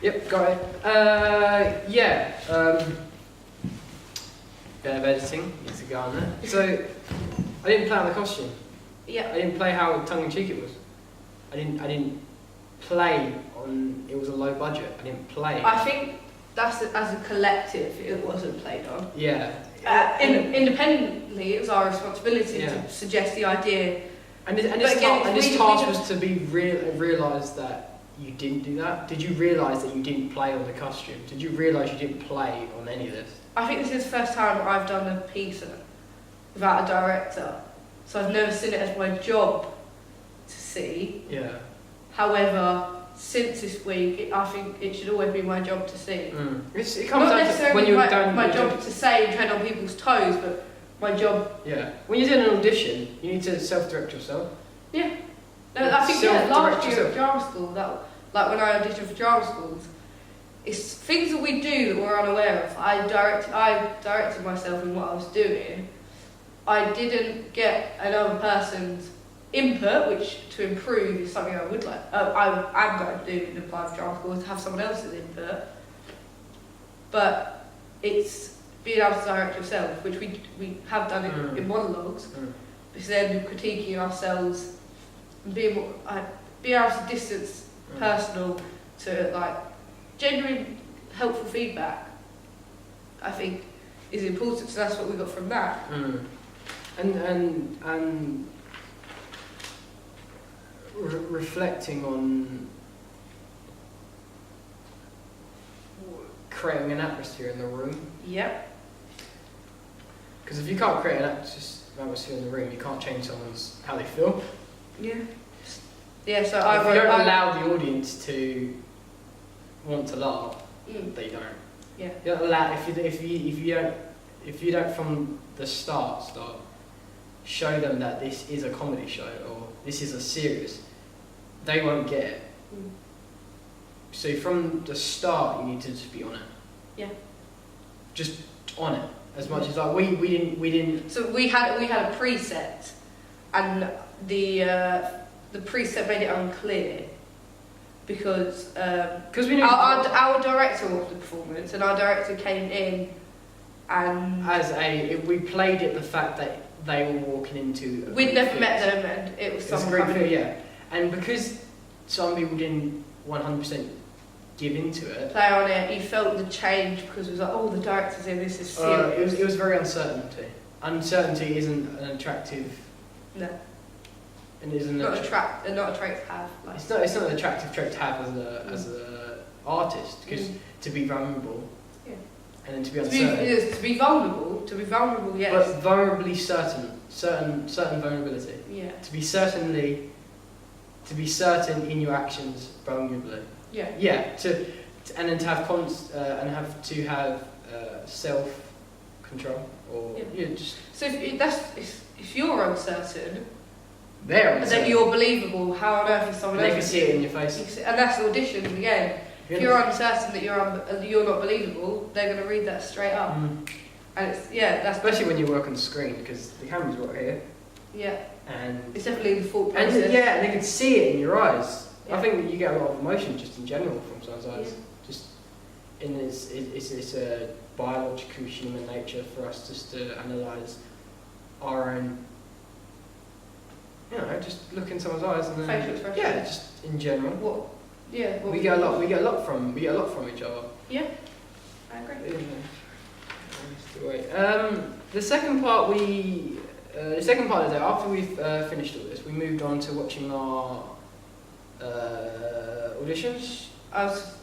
Yep, got it. Bit of editing needs to go on there. So, I didn't play on the costume. Yeah. I didn't play how tongue-in-cheek it was. I didn't play on. It was a low budget. I didn't play. I think that's as a collective, it wasn't played on. Yeah. Independently, it was our responsibility to suggest the idea. And this task was to be realise that you didn't do that. Did you realise that you didn't play on the costume? Did you realise you didn't play on any of this? I think this is the first time I've done a piece without a director, so I've never seen it as my job to see. Yeah. However, since this week, I think it should always be my job to see. It comes not down necessarily to when you're my job to say and tread on people's toes, but my job. Yeah. When you're doing an audition, you need to self-direct yourself. Yeah. No, I think last year at drama school, like when I auditioned for drama schools, it's things that we do that we're unaware of. I directed myself in what I was doing. I didn't get another person's input, which to improve is something I would like. I'm going to do in the private drama school, to have someone else's input. But it's being able to direct yourself, which we have done it in monologues. Because then critiquing ourselves and being able to distance personal to like genuine helpful feedback, I think is important. So that's what we got from that. And reflecting on creating an atmosphere in the room. Yep. Because if you can't create an atmosphere in the room, you can't change how they feel. Yeah. Yeah. So if you don't allow the audience to want to laugh, they don't. Yeah. You don't allow if you don't from the start show them that this is a comedy show or this is a serious, they won't get it. So from the start, you need to just be on it. Yeah. Just on it as much as like we didn't. So we had a preset, and the preset made it unclear because we knew our director watched the performance, and our director came in and we played it the fact that they were walking into. We'd never met them, and it was someone coming in. Yeah, and because some people didn't 100% give into it. Play on it. You felt the change because it was like, oh, the director's in. This is serious. It was very uncertainty. Uncertainty isn't an attractive. No. And isn't not attractive to have. Like. It's not an attractive trait to have as a artist because to be vulnerable. Yeah. And then to be uncertain. To be vulnerable, yes. But vulnerably certain vulnerability. Yeah. To be certain in your actions vulnerably. Yeah. Yeah. And then to have self control or just. So if you're uncertain. They're uncertain. And then you're believable. How on earth is someone else? They can see it in your face. And that's auditions again. If you're uncertain that you're not believable, they're going to read that straight up. And it's that's especially when you work on the screen because the camera's right here. Yeah. And it's definitely the thought process. And they can see it in your eyes. Yeah. I think that you get a lot of emotion just in general from someone's eyes. Yeah. Just it's a biological human nature for us just to analyse our own. Just look in someone's eyes and then facial expression. Yeah, just in general. We get a lot from each other. Yeah, I agree. The second part of the day, after we've finished all this, we moved on to watching our auditions.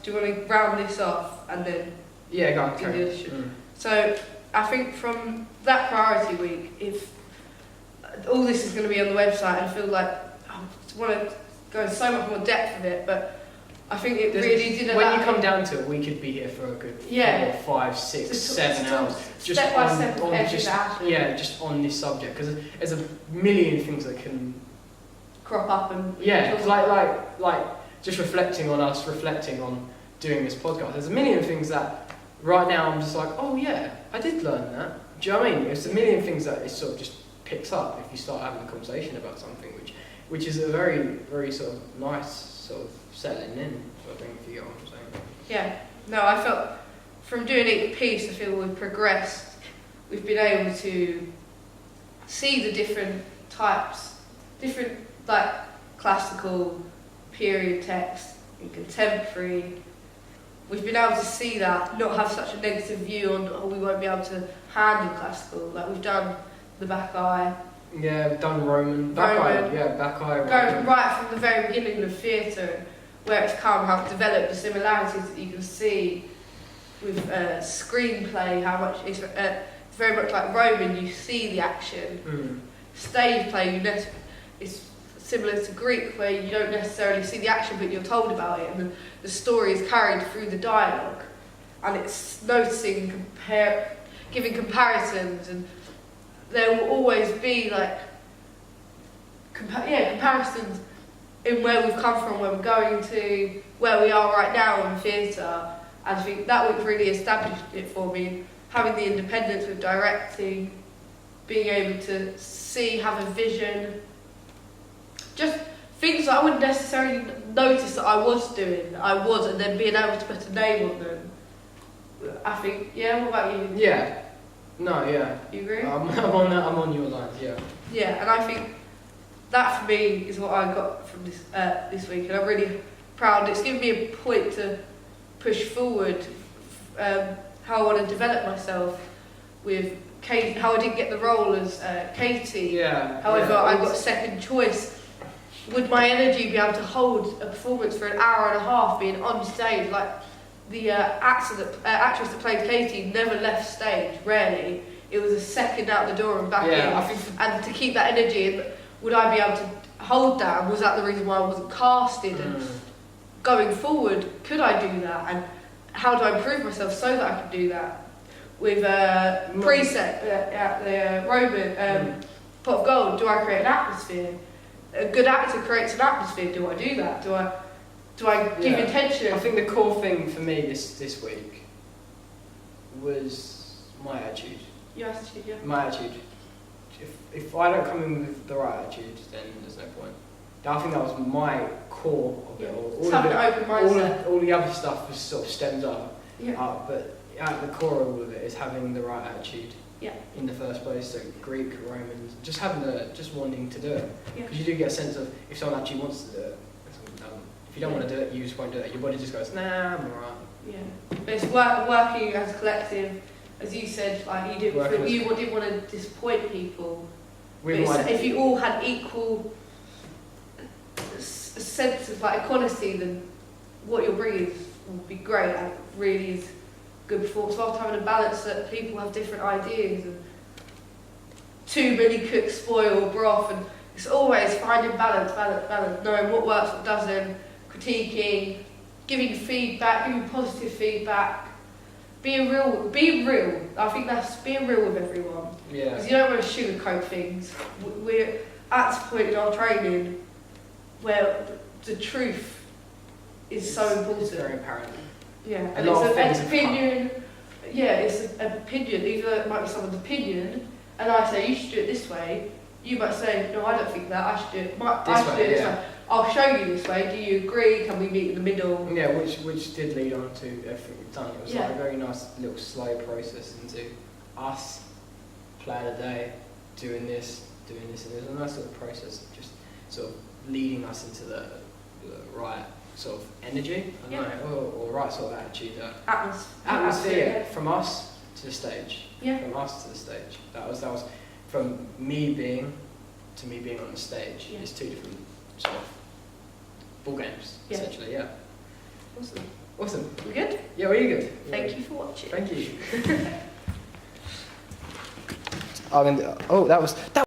Do you want to round this off and then? Yeah, go on. Do the audition. So I think from that priority week, if all this is going to be on the website, and I feel like I want to go in so much more depth of it, but I think it really did. When you come down to it, we could be here for a good 4, 5, 6, 7 hours, just on this subject, because there's a million things that can crop up and like just reflecting on doing this podcast. There's a million things that right now I'm just like, oh yeah, I did learn that. Do you know what I mean? It's a million things that it sort of just picks up if you start having a conversation about something, which is a very, very sort of nice sort of settling in sort of thing, if you get what I'm saying. Yeah. No, I felt from doing each piece, I feel we've progressed. We've been able to see the different types, different like classical, period text, and contemporary. We've been able to see that, not have such a negative view on, oh, we won't be able to handle classical. Like we've done the Bacchae. Yeah, we've done Roman. Bacchae, yeah, Bacchae. Going right from the very beginning of theatre, where it's come, how it's developed, the similarities that you can see with screenplay, how much it's very much like Roman, you see the action. Stage play, it's similar to Greek, where you don't necessarily see the action, but you're told about it, and the story is carried through the dialogue, and it's noticing, giving comparisons, and there will always be like comparisons in where we've come from, where we're going to, where we are right now in theatre. And I think that would really establish it for me, having the independence with directing, being able to see, have a vision, just things that I wouldn't necessarily notice that I was doing, and then being able to put a name on them. I think, yeah, what about you? Yeah. No, yeah. You agree? I'm on your lines, yeah. Yeah, and I think that for me is what I got from this week, and I'm really proud. It's given me a point to push forward, how I want to develop myself with Kate, how I didn't get the role as Katie. Yeah. However, I got second choice. Would my energy be able to hold a performance for an hour and a half being on stage? Like the actress that played Katie never left stage, rarely. It was a second out the door and back in. I think and to keep that energy, would I be able to hold that? Was that the reason why I wasn't casted? And going forward, could I do that? And how do I improve myself so that I can do that? With preset at the Roman Pot of Gold, do I create an atmosphere? A good actor creates an atmosphere. Do I do that? Do I give attention? I think the core thing for me this week was my attitude. Your attitude, yeah. My attitude. If I don't come in with the right attitude, then there's no point. I think that was my core of it all. Having an open mindset. All the other stuff just sort of stems up. Yeah. But at the core of all of it is having the right attitude. Yeah. In the first place, so Greek, Romans, just wanting to do it. Yeah. Because you do get a sense of if someone actually wants to do it. If you don't want to do it, you just won't do it. Your body just goes, nah, I'm alright. Yeah. But it's working as a collective, as you said, like you didn't want to disappoint people. If you all had equal sense of like equality, then what you're bringing will be great, and it really is good performance. Whilst having a balance that people have different ideas, and too many cooks spoil broth, and it's always finding balance, knowing what works, what doesn't, critiquing, giving feedback, giving positive feedback, being real. I think that's being real with everyone. Yeah. Because you don't want to sugarcoat things. We're at this point in our training where the truth is so important. It's very apparent. Yeah, and it's an opinion. Yeah, it's an opinion. Either it might be someone's opinion, and I say you should do it this way. You might say, no, I don't think that. I should do it. This way. I'll show you this way. Do you agree? Can we meet in the middle? Yeah, which did lead on to everything we've done. It was like a very nice little slow process into us plan a day, doing this, and there's a nice little process of just sort of leading us into the right sort of energy, or right sort of attitude. Atmosphere, from us to the stage. Yeah. From us to the stage. That was from me being on the stage. Yeah. It's two different sort of ball games, essentially. Yeah. Awesome. We good? Yeah, we're good. Thank you for watching. Thank you. That was